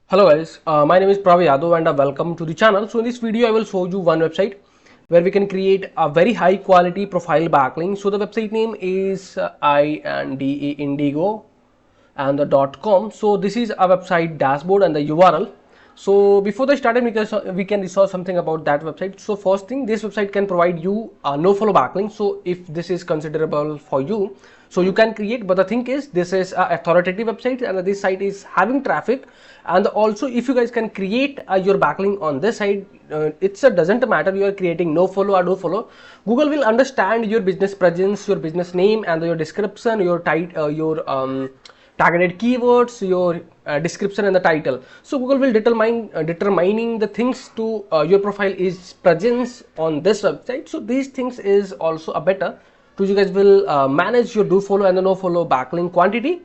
Hello guys, my name is Pravi Yadav and welcome to the channel. So in this video I will show you one website where we can create a very high quality profile backlink. So the website name is Indigo and the .com. So this is a website dashboard and the URL. So before the started, we can research something about that website. So first thing, this website can provide you a no follow backlink. So if this is considerable for you, so you can create. But the thing is, this is a authoritative website and this site is having traffic. And also if you guys can create your backlink on this site, it doesn't matter you are creating no follow or do follow. Google will understand your business presence, your business name, and your description, your targeted keywords, your description and the title. So Google will determining the things to your profile is presence on this website. So these things is also a better to you guys will manage your do follow and the no follow backlink quantity.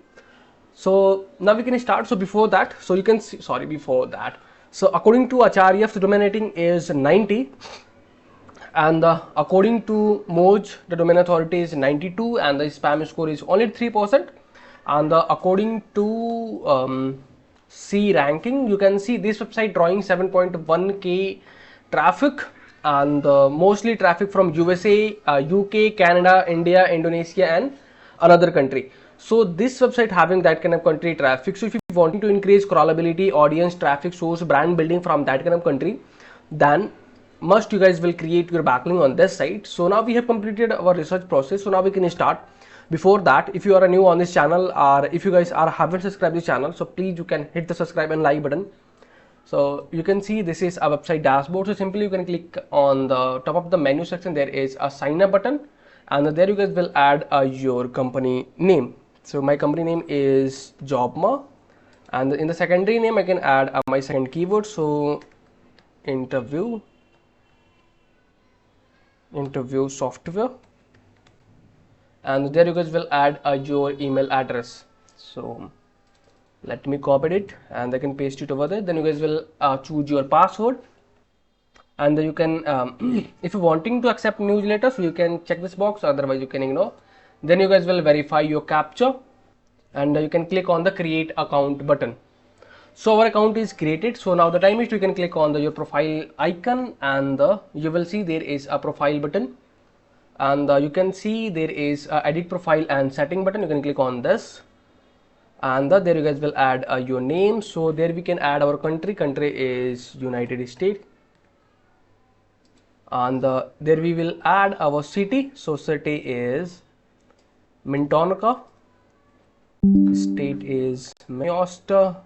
So now we can start. So before that, so you can see, before that, so according to Acharya, the domain rating is 90, and according to Moj, the domain authority is 92, and the spam score is only 3%. And according to C ranking, you can see this website drawing 7.1k traffic, and mostly traffic from USA, UK, Canada, India, Indonesia, and another country. So this website having that kind of country traffic. So if you wanting to increase crawlability, audience traffic, source, brand building from that kind of country, then must you guys will create your backlink on this site. So now we have completed our research process. So now we can start. Before that, if you are new on this channel or if you guys haven't subscribed this channel, so please you can hit the subscribe and like button. So you can see this is a website dashboard. So simply you can click on the top of the menu section. There is a sign up button, and there you guys will add your company name. So my company name is Jobma, and in the secondary name I can add my second keyword. So interview software, and there you guys will add your email address. So let me copy it and I can paste it over there. Then you guys will choose your password, and then you can if you wanting to accept newsletter, so you can check this box, otherwise you can ignore. Then you guys will verify your captcha, and you can click on the create account button. So our account is created. So now the time is you can click on your profile icon, and you will see there is a profile button, and you can see there is a edit profile and setting button. You can click on this, and there you guys will add your name. So there we can add our country is United States, and there we will add our city. So city is Mintonka, state is Minnesota,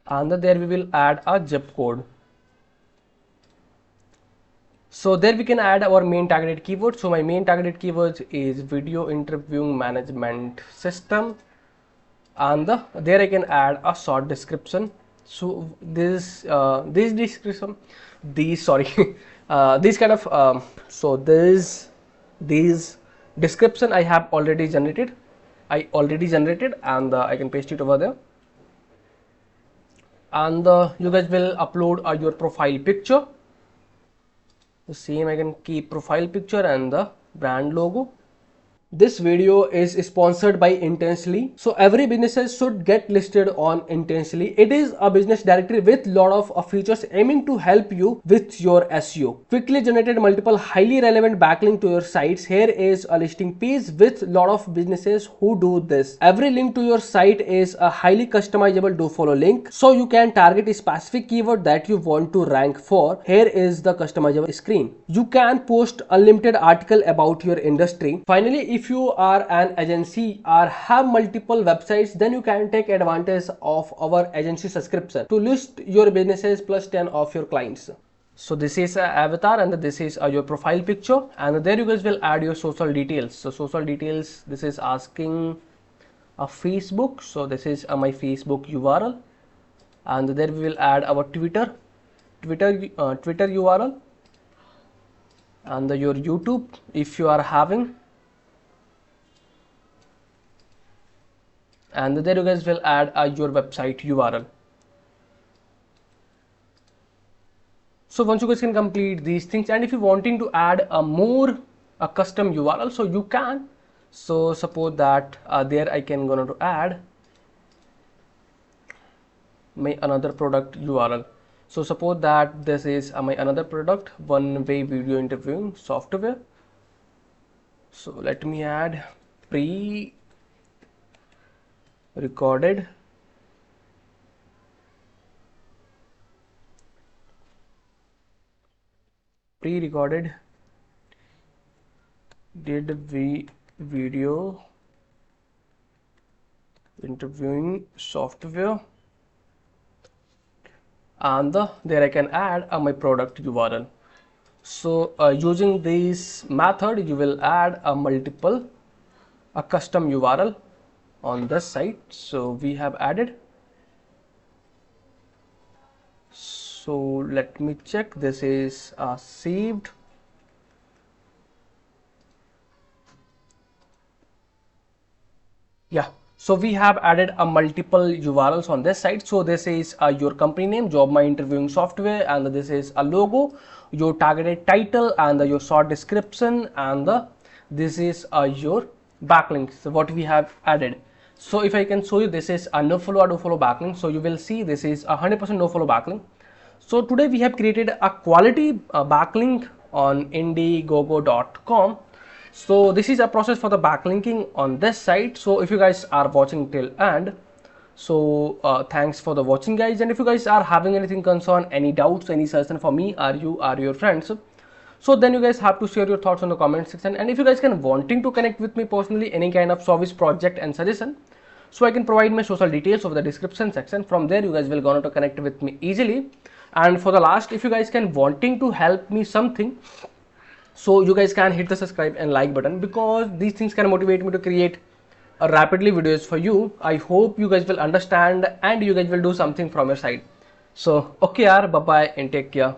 and there we will add a zip code. So there we can add our main targeted keyword. So my main targeted keywords is video interviewing management system, and there I can add a short description. So this description, these kind of these description I have already generated. And I can paste it over there, and you guys will upload your profile picture. The same I can keep profile picture and the brand logo. This video is sponsored by Intensely. So every businesses should get listed on Intensely. It is a business directory with lot of features aiming to help you with your SEO. Quickly generated multiple highly relevant backlink to your sites. Here is a listing page with lot of businesses who do this. Every link to your site is a highly customizable do follow link, so you can target a specific keyword that you want to rank for. Here is the customizable screen. You can post unlimited article about your industry. Finally, if you are an agency or have multiple websites, then you can take advantage of our agency subscription to list your businesses plus 10 of your clients. So this is an avatar, and this is your profile picture, and there you guys will add your social details. So social details, this is asking a Facebook. So this is my Facebook URL, and there we will add our Twitter URL, and your YouTube if you are having, and there you guys will add your website URL. So once you guys can complete these things, and if you wanting to add a custom URL, so you can. So suppose that there I can gonna to add my another product URL. So suppose that this is my another product, one-way video interviewing software. So let me add pre-recorded did we video interviewing software, and there I can add my product URL. So using this method, you will add a custom URL on this site. So we have added. So let me check. This is saved. Yeah. So we have added a multiple URLs on this site. So this is your company name, job my interviewing software, and this is a logo, your targeted title, and your short description, and this is your backlinks. So what we have added. So if I can show you, this is a no follow backlink. So you will see this is 100% no follow backlink. So today we have created a quality backlink on indiegogo.com. So this is a process for the backlinking on this site. So if you guys are watching till end, so thanks for the watching guys, and if you guys are having anything concern, any doubts, any suggestion for me or you or your friends, so then you guys have to share your thoughts on the comment section. And if you guys can wanting to connect with me personally, any kind of service, project and suggestion, so I can provide my social details over the description section. From there you guys will gonna to connect with me easily. And for the last, if you guys can wanting to help me something, so you guys can hit the subscribe and like button, because these things can motivate me to create rapidly videos for you. I hope you guys will understand and you guys will do something from your side. So okay yaar, bye bye and take care.